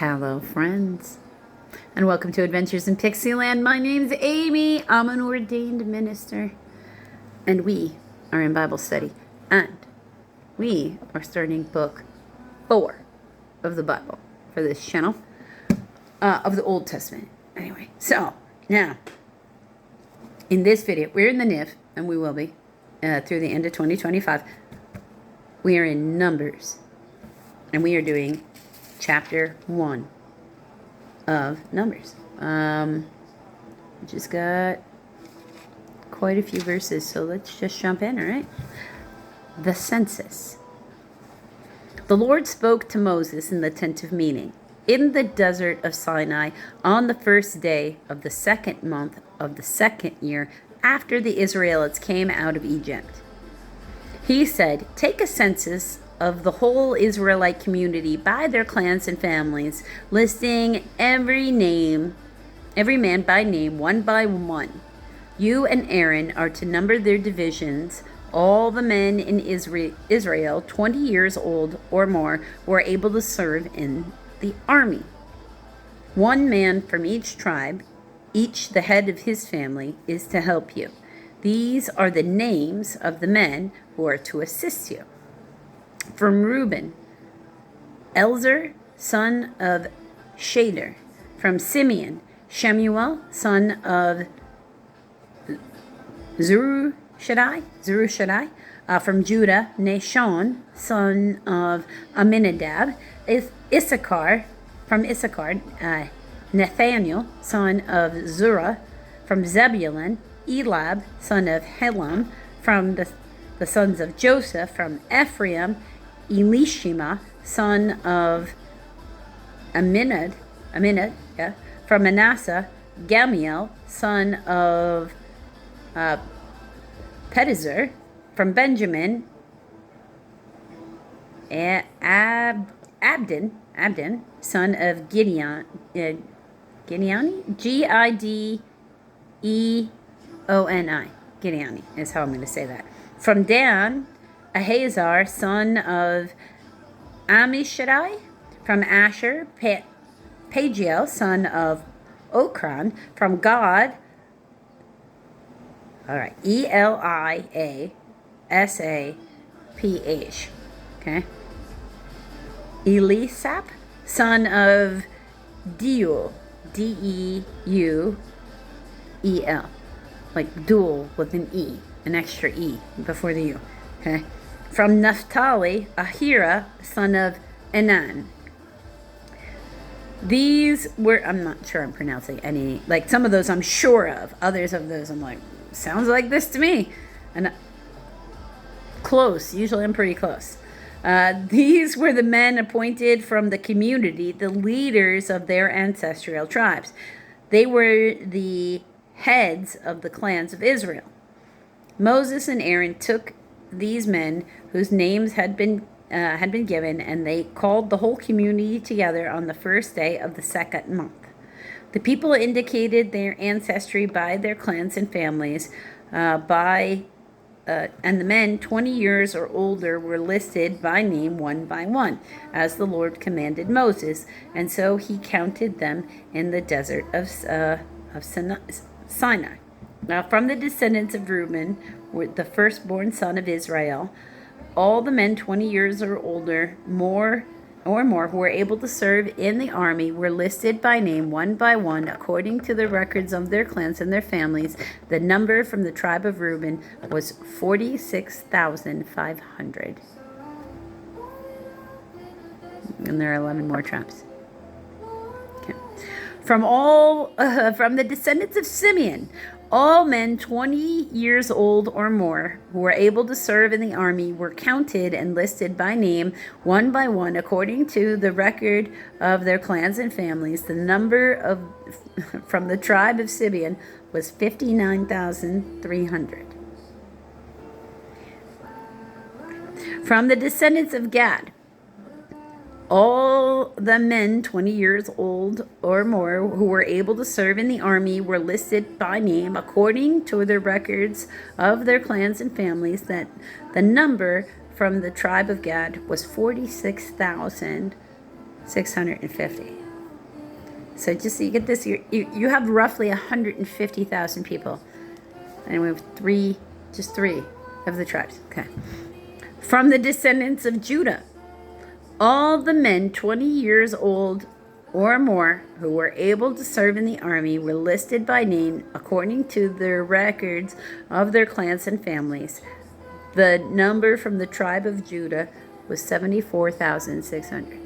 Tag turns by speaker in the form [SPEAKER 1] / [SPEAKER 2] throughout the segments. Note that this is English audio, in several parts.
[SPEAKER 1] Hello, friends, and welcome to Adventures in Pixieland. My name's Amy. I'm an ordained minister, and we are in Bible study, and we are starting book 4 of the Bible for this channel, of the Old Testament. Anyway, so now, in this video, we're in the NIV, and we will be through the end of 2025. We are in Numbers, and we are doing chapter 1 of Numbers. Just got quite a few verses, so let's just jump in, all right? The census. The Lord spoke to Moses in the tent of meeting in the desert of Sinai on the first day of the second month of the second year after the Israelites came out of Egypt. He said, "Take a census of the whole Israelite community by their clans and families, listing every man by name, one by one. You and Aaron are to number their divisions, all the men in Israel 20 years old or more who are able to serve in the army. One man from each tribe, each the head of his family, is to help you. These are the names of the men who are to assist you. From Reuben, Elzer, son of Shader. From Simeon, Shemuel, son of Zerushadai. From Judah, Nashon, son of Aminadab. From Issachar, Nathaniel, son of Zurah. From Zebulun, Elab, son of Helam. From the sons of Joseph, from Ephraim, Elishama, son of Aminad, from Manasseh, Gamiel, son of Pedazur, from Benjamin, Abdon, son of Gideoni, Gideoni, Gideoni is how I'm going to say that. From Dan, Ahazar, son of Ammishaddai. From Asher, Pagiel, son of Okran. From Gad, all right, Eliasaph, okay. Elisap, son of Deuel, Deuel, like dual with an E, an extra E before the U, okay. From Naphtali, Ahira, son of Enan. These were, I'm not sure I'm pronouncing any, like some of those I'm sure of, others of those I'm like, sounds like this to me. And close, usually I'm pretty close. These were the men appointed from the community, the leaders of their ancestral tribes. They were the heads of the clans of Israel. Moses and Aaron took these men whose names had been given, and they called the whole community together on the first day of the second month. The people indicated their ancestry by their clans and families, and the men 20 years or older were listed by name one by one, as the Lord commanded Moses, and so he counted them in the desert of Sinai. Now, from the descendants of Reuben, the firstborn son of Israel, all the men 20 years or older, more who were able to serve in the army were listed by name one by one according to the records of their clans and their families. The number from the tribe of Reuben was 46,500. And there are 11 more tribes. Okay. From the descendants of Simeon, all men 20 years old or more who were able to serve in the army were counted and listed by name one by one according to the record of their clans and families. The number from the tribe of Simeon was 59,300. From the descendants of Gad, all the men 20 years old or more who were able to serve in the army were listed by name according to the records of their clans and families. That the number from the tribe of Gad was 46,650. So just so you get this, you have roughly 150,000 people. And we have just three of the tribes. Okay. From the descendants of Judah, all the men 20 years old or more who were able to serve in the army were listed by name according to their records of their clans and families. The number from the tribe of Judah was 74,600.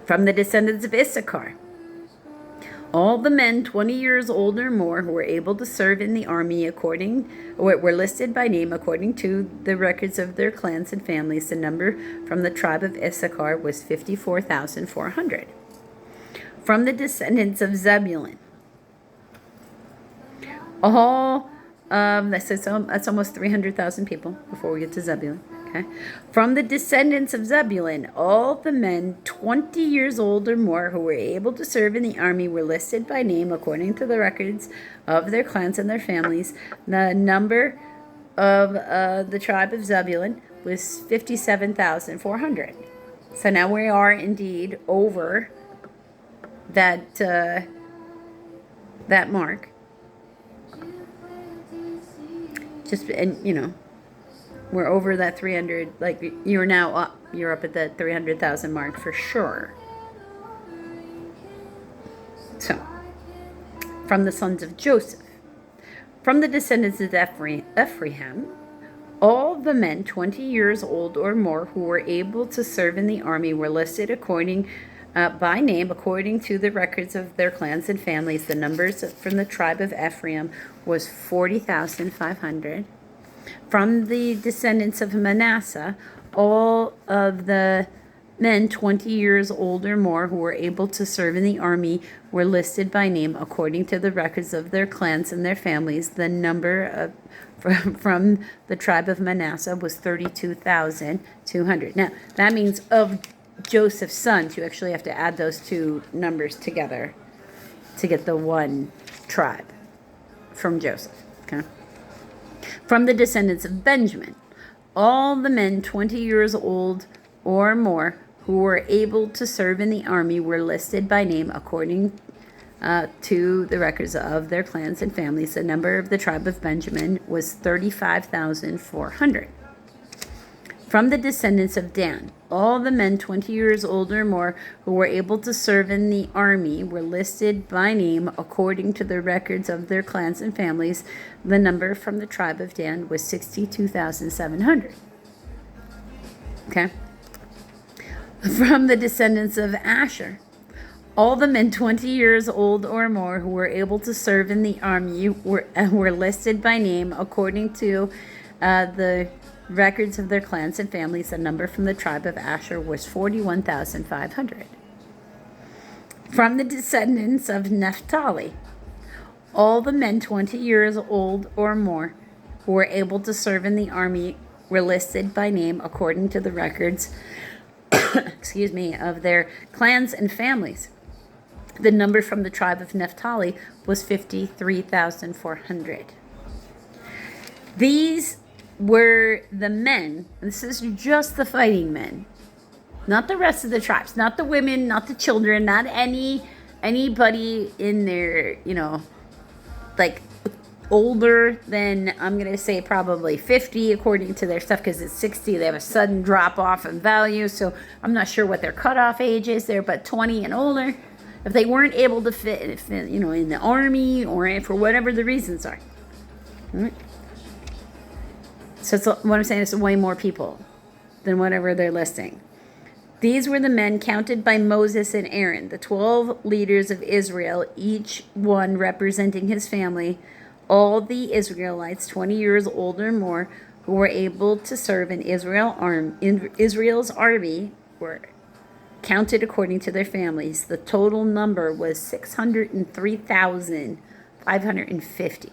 [SPEAKER 1] From the descendants of Issachar, all the men 20 years old or more who were able to serve in the army were listed by name according to the records of their clans and families. The number from the tribe of Issachar was 54,400. From the descendants of Zebulun, that's almost 300,000 people before we get to Zebulun. Okay. From the descendants of Zebulun, all the men 20 years old or more who were able to serve in the army were listed by name according to the records of their clans and their families. The number of the tribe of Zebulun was 57,400. So now we are indeed over that mark. We're over that 300, like you're up at that 300,000 mark for sure. So, from the sons of Joseph, from the descendants of Ephraim, all the men 20 years old or more who were able to serve in the army were listed by name according to the records of their clans and families. The numbers from the tribe of Ephraim was 40,500. From the descendants of Manasseh, all of the men 20 years old or more who were able to serve in the army were listed by name according to the records of their clans and their families. The number from the tribe of Manasseh was 32,200. Now, that means of Joseph's sons, you actually have to add those two numbers together to get the one tribe from Joseph. Okay. From the descendants of Benjamin, all the men 20 years old or more who were able to serve in the army were listed by name according to the records of their clans and families. The number of the tribe of Benjamin was 35,400. From the descendants of Dan, all the men 20 years old or more who were able to serve in the army were listed by name according to the records of their clans and families. The number from the tribe of Dan was 62,700. Okay. From the descendants of Asher, all the men 20 years old or more who were able to serve in the army were listed by name according to the records of their clans and families. The number from the tribe of Asher was 41,500. From the descendants of Naphtali, all the men 20 years old or more who were able to serve in the army were listed by name according to the records of their clans and families. The number from the tribe of Naphtali was 53,400. These were the men, this is just the fighting men, not the rest of the tribes, not the women, not the children, not anybody in there, like older than, I'm going to say probably 50 according to their stuff, because it's 60, they have a sudden drop off in value, so I'm not sure what their cutoff age is there, but 20 and older, if they weren't able to fit, in the army or for whatever the reasons are. All right. So what I'm saying is way more people than whatever they're listing. These were the men counted by Moses and Aaron, the 12 leaders of Israel, each one representing his family. All the Israelites 20 years old or more who were able to serve in Israel's army were counted according to their families. The total number was 603,550.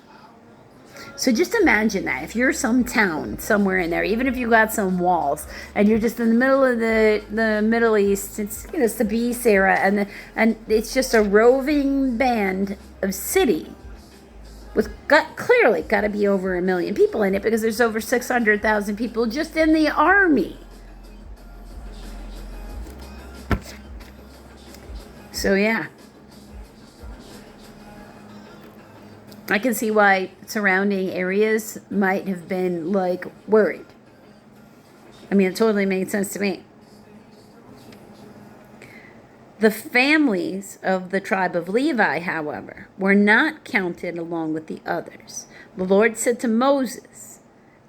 [SPEAKER 1] So just imagine that. If you're some town somewhere in there, even if you got some walls, and you're just in the middle of the Middle East, it's the beast era, and it's just a roving band of city with clearly got to be over 1 million people in it, because there's over 600,000 people just in the army. So yeah, I can see why surrounding areas might have been like worried. I mean, it totally made sense to me. The families of the tribe of Levi, however, were not counted along with the others. The Lord said to Moses,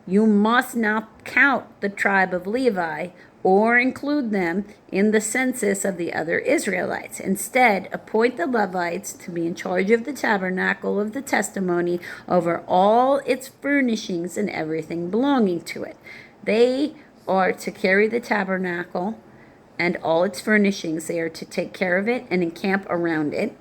[SPEAKER 1] "You must not count the tribe of Levi or include them in the census of the other Israelites. Instead, appoint the Levites to be in charge of the tabernacle of the testimony over all its furnishings and everything belonging to it. They are to carry the tabernacle and all its furnishings. They are to take care of it and encamp around it.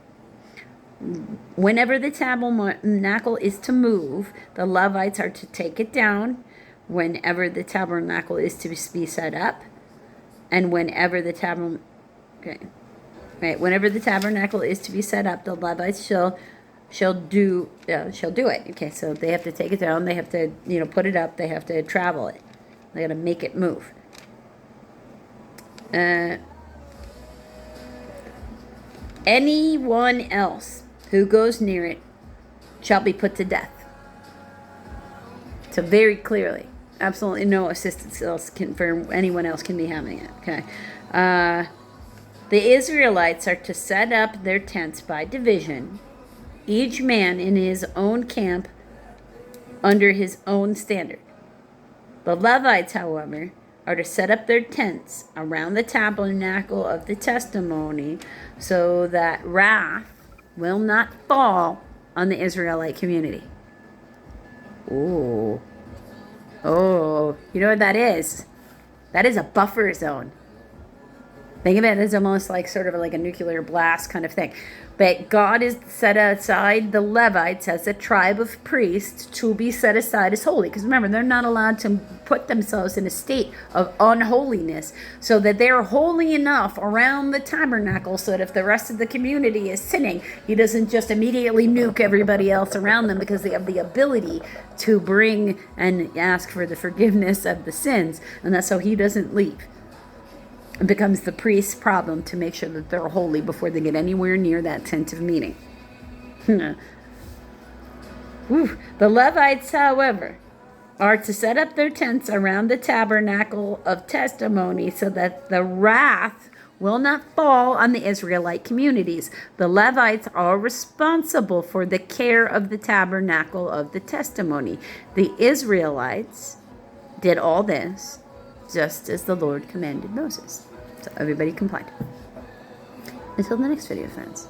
[SPEAKER 1] Whenever the tabernacle is to move, the Levites are to take it down. Whenever the tabernacle is to be set up, and whenever the tabernacle is to be set up, the Levites shall do it. Okay, so they have to take it down. They have to put it up. They have to travel it. They got to make it move. Anyone else who goes near it shall be put to death. So very clearly, absolutely no assistance else for anyone else can be having it. Okay. The Israelites are to set up their tents by division, each man in his own camp under his own standard. The Levites, however, are to set up their tents around the tabernacle of the testimony so that wrath will not fall on the Israelite community. Ooh. Oh, you know what that is? That is a buffer zone. Think of it as almost like sort of like a nuclear blast kind of thing. But God has set aside the Levites as a tribe of priests to be set aside as holy. Because remember, they're not allowed to put themselves in a state of unholiness. So that they're holy enough around the tabernacle so that if the rest of the community is sinning, he doesn't just immediately nuke everybody else around them because they have the ability to bring and ask for the forgiveness of the sins. And that's how he doesn't leave. It becomes the priest's problem to make sure that they're holy before they get anywhere near that tent of meeting. The Levites, however, are to set up their tents around the tabernacle of testimony so that the wrath will not fall on the Israelite communities. The Levites are responsible for the care of the tabernacle of the testimony. The Israelites did all this just as the Lord commanded Moses. So everybody complied. Until the next video, friends.